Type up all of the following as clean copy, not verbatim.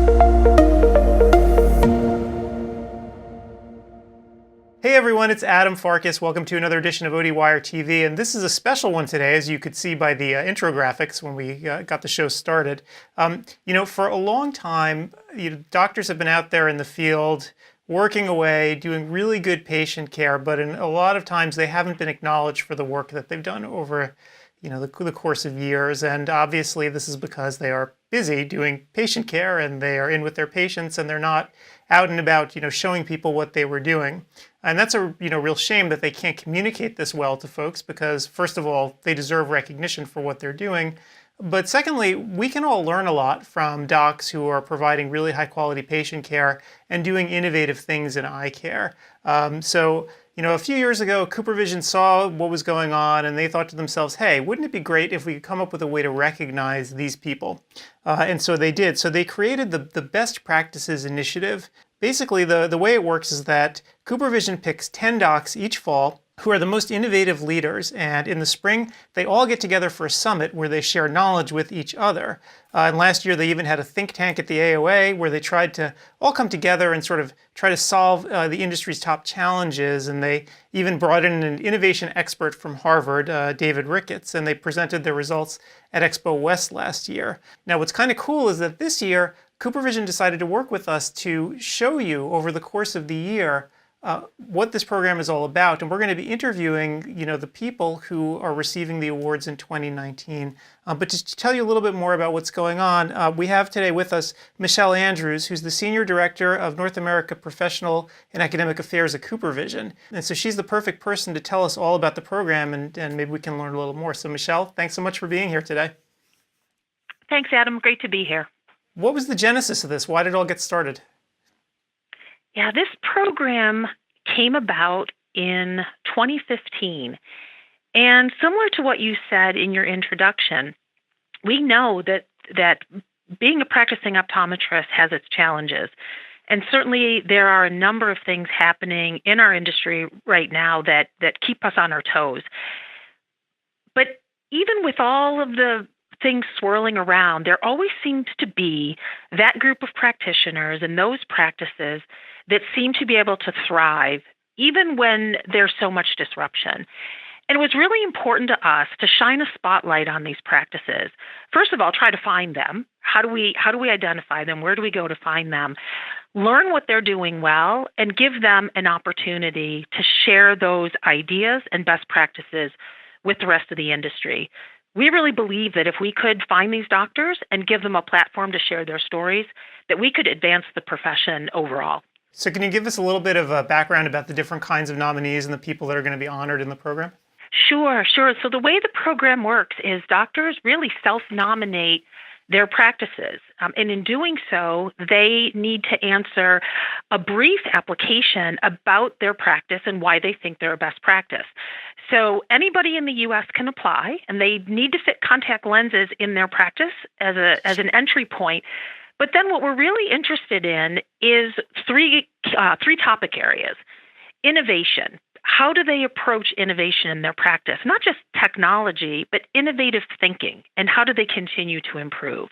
Hey everyone, it's Adam Farkas. Welcome to another edition of ODwire TV, and this is a special one today, as you could see by the intro graphics when we got the show started. For a long time, doctors have been out there in the field working away, doing really good patient care, but in a lot of times they haven't been acknowledged for the work that they've done over the course of years. And obviously this is because they are busy doing patient care and they are in with their patients and they're not out and about, showing people what they were doing. And that's a real shame that they can't communicate this well to folks because, first of all, they deserve recognition for what they're doing. But secondly, we can all learn a lot from docs who are providing really high quality patient care and doing innovative things in eye care. A few years ago, CooperVision saw what was going on and they thought to themselves, hey, wouldn't it be great if we could come up with a way to recognize these people? And so they did. So they created the Best Practices initiative. Basically, the way it works is that CooperVision picks 10 docs each fall who are the most innovative leaders, and in the spring, they all get together for a summit where they share knowledge with each other. And last year, they even had a think tank at the AOA where they tried to all come together and sort of try to solve the industry's top challenges, and they even brought in an innovation expert from Harvard, David Ricketts, and they presented their results at Expo West last year. Now, what's kind of cool is that this year, CooperVision decided to work with us to show you over the course of the year what this program is all about, and we're going to be interviewing, the people who are receiving the awards in 2019. But to tell you a little bit more about what's going on, we have today with us Michele Andrews, who's the Senior Director of North America Professional and Academic Affairs at CooperVision. And so she's the perfect person to tell us all about the program, and maybe we can learn a little more. So Michele, thanks so much for being here today. Thanks, Adam. Great to be here. What was the genesis of this? Why did it all get started? Yeah, this program came about in 2015. And similar to what you said in your introduction, we know that being a practicing optometrist has its challenges. And certainly there are a number of things happening in our industry right now that keep us on our toes. But even with all of the things swirling around, there always seems to be that group of practitioners and those practices that seem to be able to thrive even when there's so much disruption. And it was really important to us to shine a spotlight on these practices. First of all, try to find them. How do we identify them? Where do we go to find them? Learn what they're doing well and give them an opportunity to share those ideas and best practices with the rest of the industry. We really believe that if we could find these doctors and give them a platform to share their stories, that we could advance the profession overall. So can you give us a little bit of a background about the different kinds of nominees and the people that are going to be honored in the program? Sure. So the way the program works is doctors really self-nominate their practices. And in doing so, they need to answer a brief application about their practice and why they think they're a best practice. So anybody in the U.S. can apply, and they need to fit contact lenses in their practice as an entry point. But then what we're really interested in is three topic areas. Innovation. How do they approach innovation in their practice? Not just technology, but innovative thinking, and how do they continue to improve?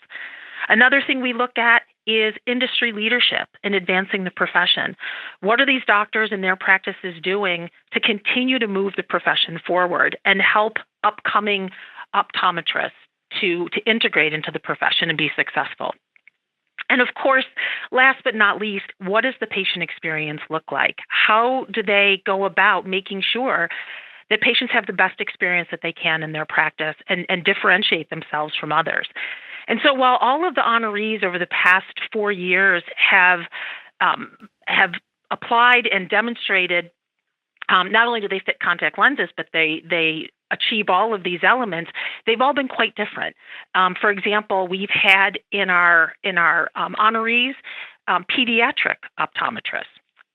Another thing we look at is industry leadership and advancing the profession. What are these doctors and their practices doing to continue to move the profession forward and help upcoming optometrists to integrate into the profession and be successful? And of course, last but not least, what does the patient experience look like? How do they go about making sure that patients have the best experience that they can in their practice and differentiate themselves from others? And so while all of the honorees over the past 4 years have applied and demonstrated not only do they fit contact lenses, but they achieve all of these elements, they've all been quite different. For example, we've had in our honorees pediatric optometrists.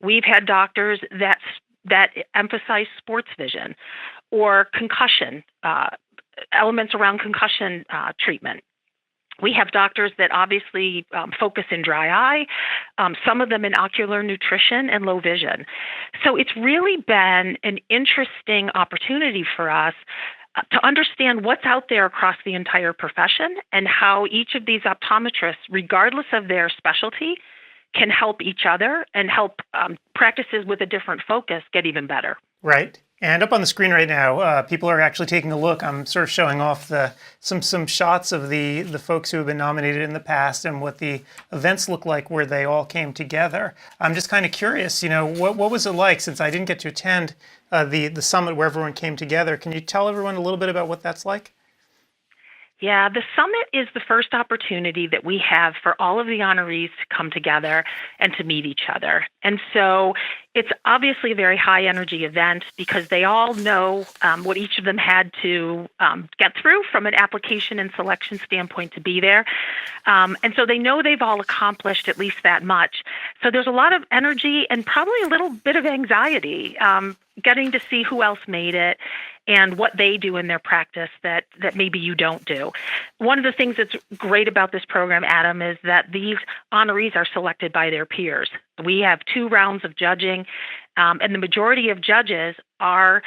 We've had doctors that emphasize sports vision or concussion, elements around concussion treatment. We have doctors that obviously focus in dry eye, some of them in ocular nutrition and low vision. So it's really been an interesting opportunity for us to understand what's out there across the entire profession and how each of these optometrists, regardless of their specialty, can help each other and help practices with a different focus get even better. Right. And up on the screen right now, people are actually taking a look. I'm sort of showing off some shots of the folks who have been nominated in the past and what the events look like where they all came together. I'm just kind of curious, what was it like, since I didn't get to attend the summit where everyone came together? Can you tell everyone a little bit about what that's like? Yeah, the summit is the first opportunity that we have for all of the honorees to come together and to meet each other. And so it's obviously a very high energy event because they all know what each of them had to get through from an application and selection standpoint to be there. And so they know they've all accomplished at least that much. So there's a lot of energy and probably a little bit of anxiety getting to see who else made it and what they do in their practice that maybe you don't do. One of the things that's great about this program, Adam, is that these honorees are selected by their peers. We have 2 rounds of judging, and the majority of judges are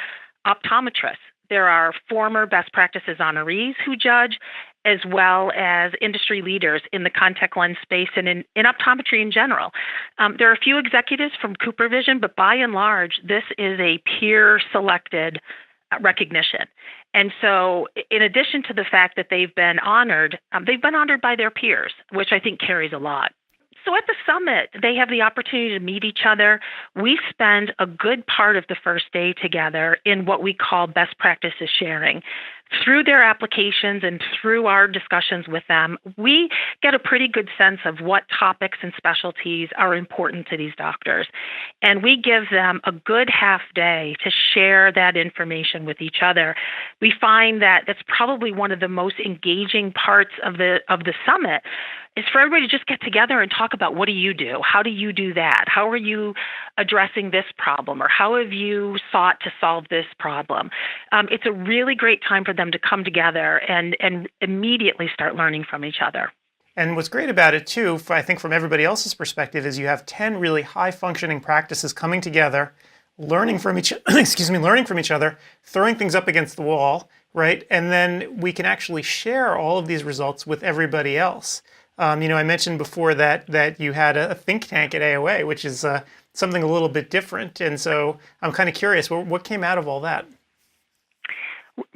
optometrists. There are former best practices honorees who judge, as well as industry leaders in the contact lens space and in optometry in general. There are a few executives from CooperVision, but by and large, this is a peer-selected recognition. And so in addition to the fact that they've been honored by their peers, which I think carries a lot. So at the summit, they have the opportunity to meet each other. We spend a good part of the first day together in what we call best practices sharing. Through their applications and through our discussions with them, we get a pretty good sense of what topics and specialties are important to these doctors. And we give them a good half day to share that information with each other. We find that that's probably one of the most engaging parts of the summit, is for everybody to just get together and talk about, what do you do? How do you do that? How are you addressing this problem? Or how have you sought to solve this problem? It's a really great time for them to come together and immediately start learning from each other. And what's great about it too, I think from everybody else's perspective, is you have 10 really high functioning practices coming together, learning from each other, throwing things up against the wall, right? And then we can actually share all of these results with everybody else. I mentioned before that you had a think tank at AOA, which is something a little bit different. And so I'm kind of curious, what came out of all that?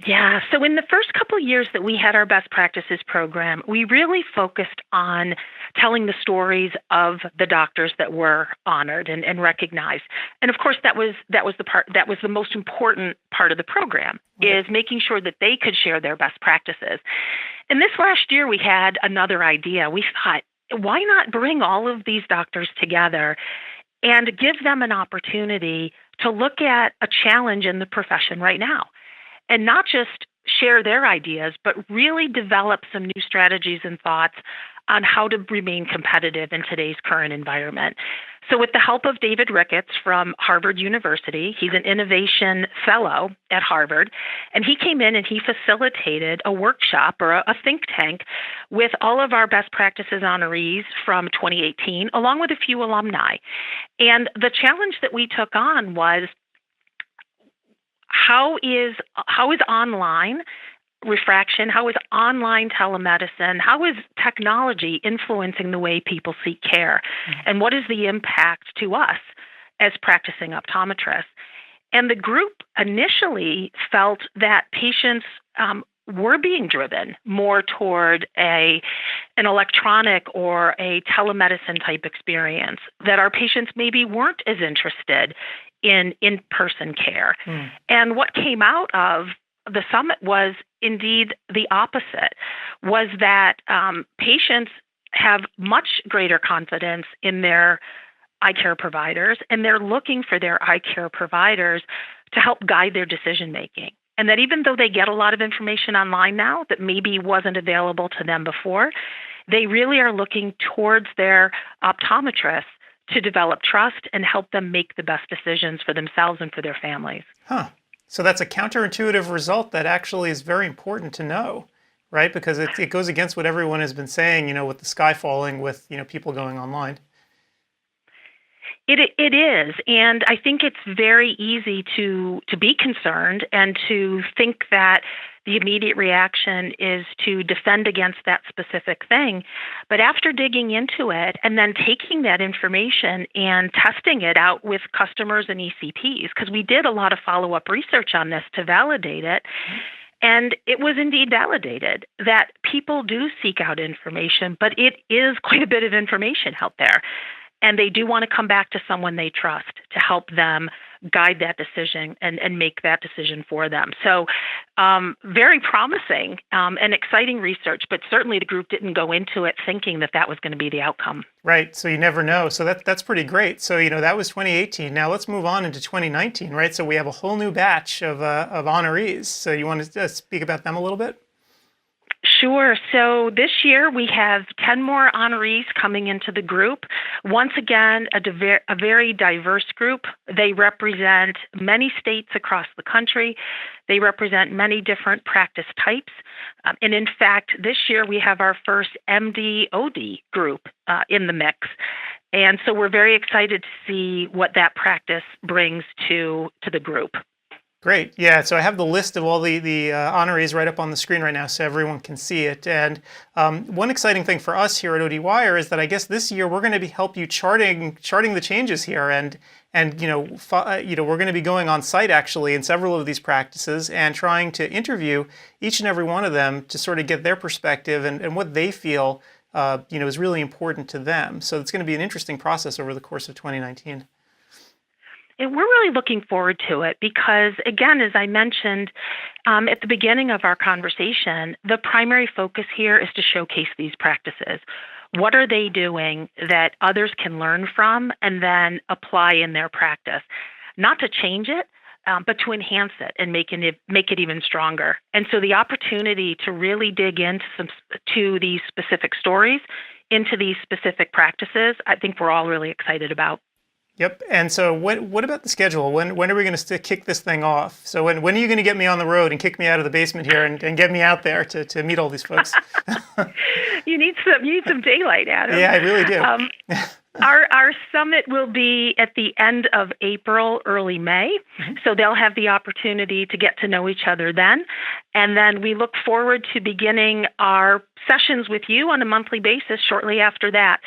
Yeah, so in the first couple of years that we had our best practices program, we really focused on telling the stories of the doctors that were honored and recognized. And of course, that was the most important part of the program, right, is making sure that they could share their best practices. And this last year, we had another idea. We thought, why not bring all of these doctors together and give them an opportunity to look at a challenge in the profession right now? And not just share their ideas, but really develop some new strategies and thoughts on how to remain competitive in today's current environment. So with the help of David Ricketts from Harvard University, he's an innovation fellow at Harvard, and he came in and he facilitated a workshop or a think tank with all of our best practices honorees from 2018, along with a few alumni. And the challenge that we took on was, how is online refraction, how is online telemedicine, how is technology influencing the way people seek care? Mm-hmm. And what is the impact to us as practicing optometrists? And the group initially felt that patients were being driven more toward an electronic or a telemedicine type experience, that our patients maybe weren't as interested in in-person care. Mm. And what came out of the summit was indeed the opposite, was that patients have much greater confidence in their eye care providers, and they're looking for their eye care providers to help guide their decision-making. And that even though they get a lot of information online now that maybe wasn't available to them before, they really are looking towards their optometrists to develop trust and help them make the best decisions for themselves and for their families. Huh. So that's a counterintuitive result that actually is very important to know, right? Because it goes against what everyone has been saying, with the sky falling with, people going online. It is, and I think it's very easy to be concerned and to think that the immediate reaction is to defend against that specific thing. But after digging into it and then taking that information and testing it out with customers and ECPs, because we did a lot of follow-up research on this to validate it, and it was indeed validated that people do seek out information, but it is quite a bit of information out there. And they do want to come back to someone they trust to help them guide that decision and make that decision for them. So very promising and exciting research, but certainly the group didn't go into it thinking that that was going to be the outcome. Right. So you never know. So that's pretty great. So, that was 2018. Now let's move on into 2019, right? So we have a whole new batch of honorees. So you want to speak about them a little bit? Sure. So this year we have 10 more honorees coming into the group. Once again, a very diverse group. They represent many states across the country. They represent many different practice types. And in fact, this year we have our first MD-OD group in the mix. And so we're very excited to see what that practice brings to the group. Great. Yeah, so I have the list of all the honorees right up on the screen right now so everyone can see it. And one exciting thing for us here at ODwire is that I guess this year we're going to help you charting the changes here, and we're going to be going on site actually in several of these practices and trying to interview each and every one of them to sort of get their perspective and what they feel is really important to them. So it's going to be an interesting process over the course of 2019. And we're really looking forward to it because, again, as I mentioned at the beginning of our conversation, the primary focus here is to showcase these practices. What are they doing that others can learn from and then apply in their practice? Not to change it, but to enhance it and make it even stronger. And so the opportunity to really dig into to these specific stories, into these specific practices, I think we're all really excited about. Yep. And so what about the schedule? When are we going to kick this thing off? So when are you going to get me on the road and kick me out of the basement here and get me out there to meet all these folks? You need some daylight, Adam. Yeah, I really do. Our summit will be at the end of April, early May. Mm-hmm. So they'll have the opportunity to get to know each other then. And then we look forward to beginning our sessions with you on a monthly basis shortly after that.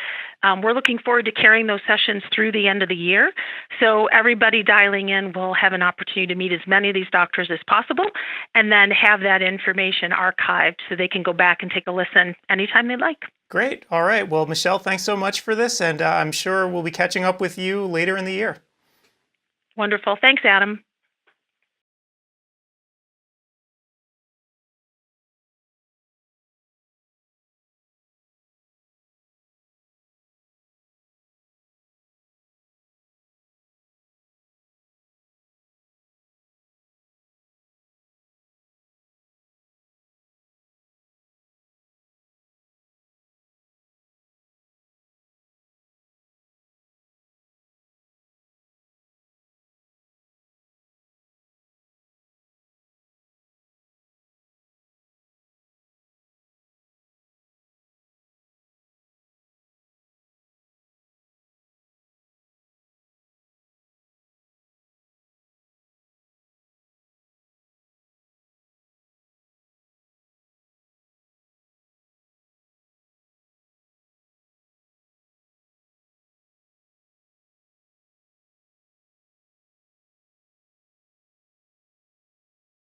We're looking forward to carrying those sessions through the end of the year. So everybody dialing in will have an opportunity to meet as many of these doctors as possible and then have that information archived so they can go back and take a listen anytime they like. Great. All right. Well, Michele, thanks so much for this. And I'm sure we'll be catching up with you later in the year. Wonderful. Thanks, Adam.